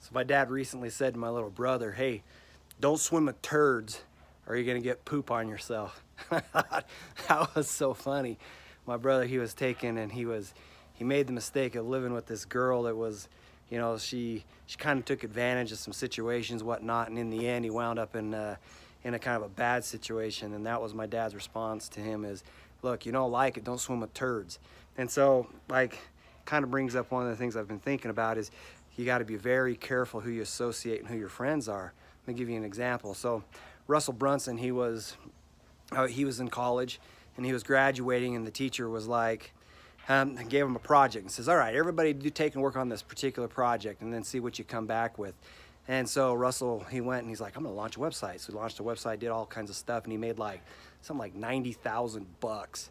So my dad recently said to my little brother, hey, don't swim with turds or you're gonna get poop on yourself. I thought that was so funny. My brother, he was taken and he made the mistake of living with this girl that was, you know, she kind of took advantage of some situations, whatnot, and in the end he wound up in a kind of a bad situation. And that was my dad's response to him is, look, you don't like it, don't swim with turds. And so, like, kind of brings up one of the things I've been thinking about is you got to be very careful who you associate and who your friends are. Let me give you an example. So Russell Brunson, he was in college and he was graduating, and the teacher was like, gave him a project and says, all right, everybody do take and work on this particular project and then see what you come back with. And so Russell, he went and he's like, I'm gonna launch a website. So he launched a website, did all kinds of stuff, and he made like something like 90,000 bucks.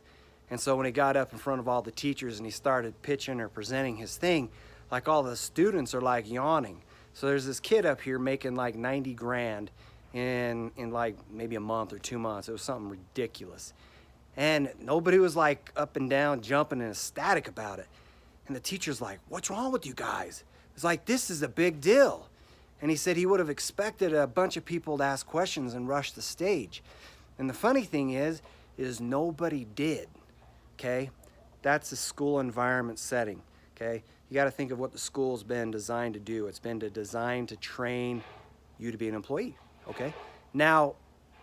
And so when he got up in front of all the teachers and he started pitching or presenting his thing, like all the students are like yawning. So there's this kid up here making like 90 grand in like maybe a month or 2 months. It was something ridiculous. And nobody was like up and down, jumping and ecstatic about it. And the teacher's like, what's wrong with you guys? It's like, this is a big deal. And he said he would have expected a bunch of people to ask questions and rush the stage. And the funny thing is nobody did, okay? That's a school environment setting, okay? You gotta think of what the school's been designed to do. It's been designed to train you to be an employee, okay? Now,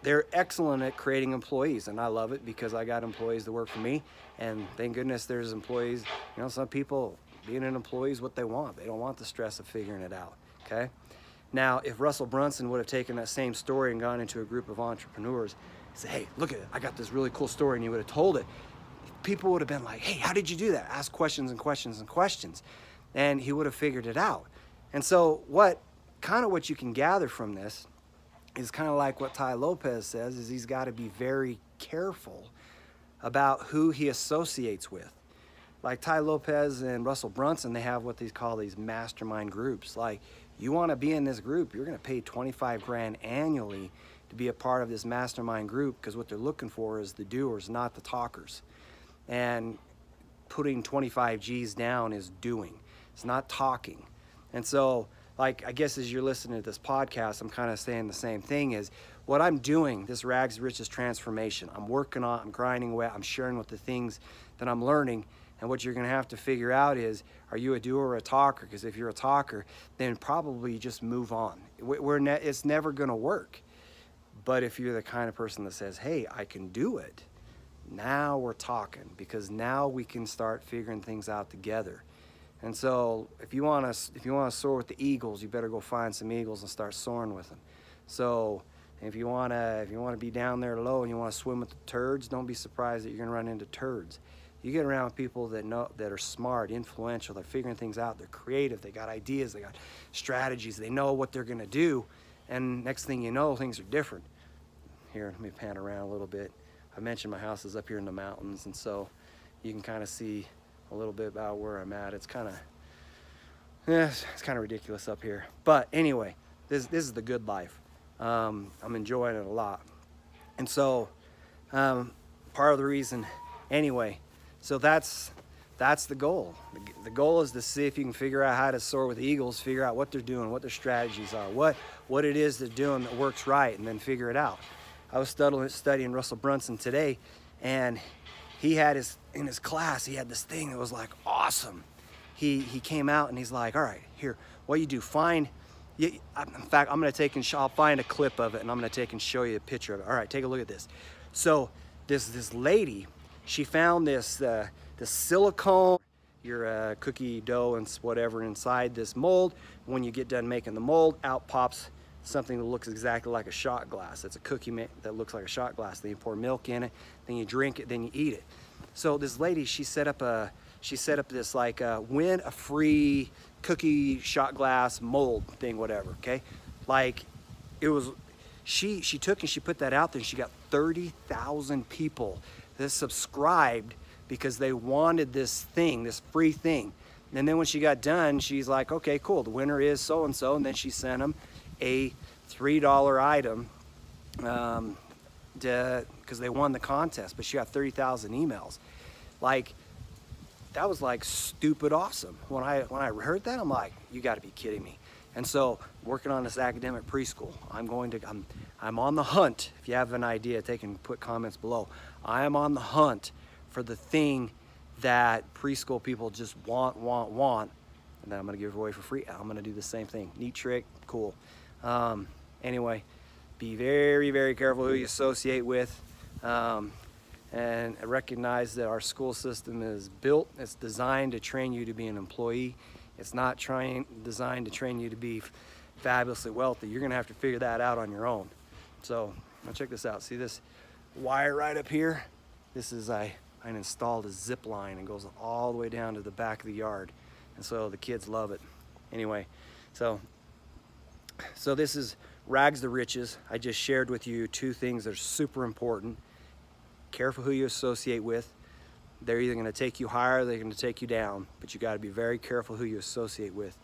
they're excellent at creating employees, and I love it because I got employees that work for me, and thank goodness there's employees. You know, some people, being an employee is what they want. They don't want the stress of figuring it out, okay? Now, if Russell Brunson would have taken that same story and gone into a group of entrepreneurs, said, hey, look at it, I got this really cool story, and he would have told it, people would have been like, hey, how did you do that? Ask questions and questions and questions. And he would have figured it out. And so what you can gather from this is kind of like what Tai Lopez says, is he's got to be very careful about who he associates with. Like Tai Lopez and Russell Brunson, they have what they call these mastermind groups. Like, you want to be in this group, you're going to pay 25 grand annually to be a part of this mastermind group, because what they're looking for is the doers, not the talkers. And putting 25 G's down is doing. It's not talking. And so, like, I guess as you're listening to this podcast, I'm kind of saying the same thing is what I'm doing, this rags to riches transformation. I'm working on, I'm grinding away, I'm sharing with the things that I'm learning. And what you're going to have to figure out is, are you a doer or a talker? Because if you're a talker, then probably just move on. It's never going to work. But if you're the kind of person that says, hey, I can do it, now we're talking, because now we can start figuring things out together. And so if you want to soar with the eagles, you better go find some eagles and start soaring with them. So if you want to be down there low and you want to swim with the turds, don't be surprised that you're going to run into turds. You get around people that are smart, influential, they're figuring things out, they're creative, they got ideas, they got strategies, they know what they're going to do, and next thing you know, things are different. Here, let me pan around a little bit. I mentioned my house is up here in the mountains, and so you can kind of see a little bit about where I'm at. It's kind of ridiculous up here. But anyway, this is the good life. I'm enjoying it a lot. And so part of the reason, anyway, so that's the goal. The goal is to see if you can figure out how to soar with eagles, figure out what they're doing, what their strategies are, what it is they're doing that works right, and then figure it out. I was studying Russell Brunson today, and he had in his class, he had this thing that was like awesome. He came out and he's like, all right, here, what you do, in fact, I'm gonna I'll find a clip of it and I'm gonna take and show you a picture of it. All right, take a look at this. So this lady, she found this silicone, your cookie dough and whatever inside this mold. When you get done making the mold, out pops something that looks exactly like a shot glass. It's a cookie that looks like a shot glass. Then you pour milk in it, then you drink it, then you eat it. So this lady, she set up this like win a free cookie shot glass mold thing, whatever. Okay, like it was. She took and she put that out there, and she got 30,000 people that subscribed because they wanted this thing, this free thing. And then when she got done, she's like, okay, cool. The winner is so and so, and then she sent them a $3 item because they won the contest, but she got 30,000 emails. Like, that was like stupid awesome. When I heard that, I'm like, you got to be kidding me. And so working on this academic preschool, I'm on the hunt. If you have an idea, take and put comments below. I am on the hunt for the thing that preschool people just want, and then I'm gonna give it away for free. I'm gonna do the same thing. Neat trick, cool. Anyway, be very, very careful who you associate with, and recognize that our school system is built, it's designed to train you to be an employee. It's not designed to train you to be fabulously wealthy. You're gonna have to figure that out on your own. So, now check this out. See this wire right up here? This is, I installed a zip line and goes all the way down to the back of the yard. And so the kids love it. Anyway, so this is rags to riches. I just shared with you 2 things that are super important. Careful who you associate with. They're either gonna take you higher or they're gonna take you down, but you gotta be very careful who you associate with.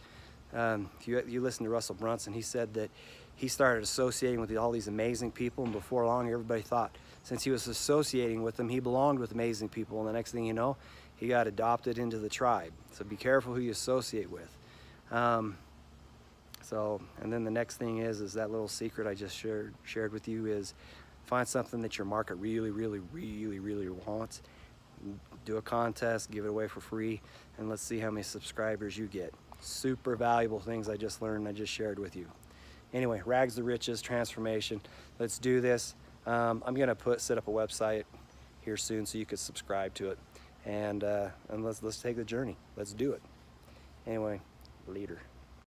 If you listen to Russell Brunson, he said that he started associating with all these amazing people, and before long everybody thought since he was associating with them, he belonged with amazing people, and the next thing you know, he got adopted into the tribe. So be careful who you associate with. And then the next thing is that little secret I just shared with you is find something that your market really wants. Do a contest, give it away for free, and let's see how many subscribers you get. Super valuable things I just learned, I just shared with you. Anyway, rags to riches, transformation. Let's do this. I'm gonna set up a website here soon so you can subscribe to it, and let's take the journey. Let's do it. Anyway, later.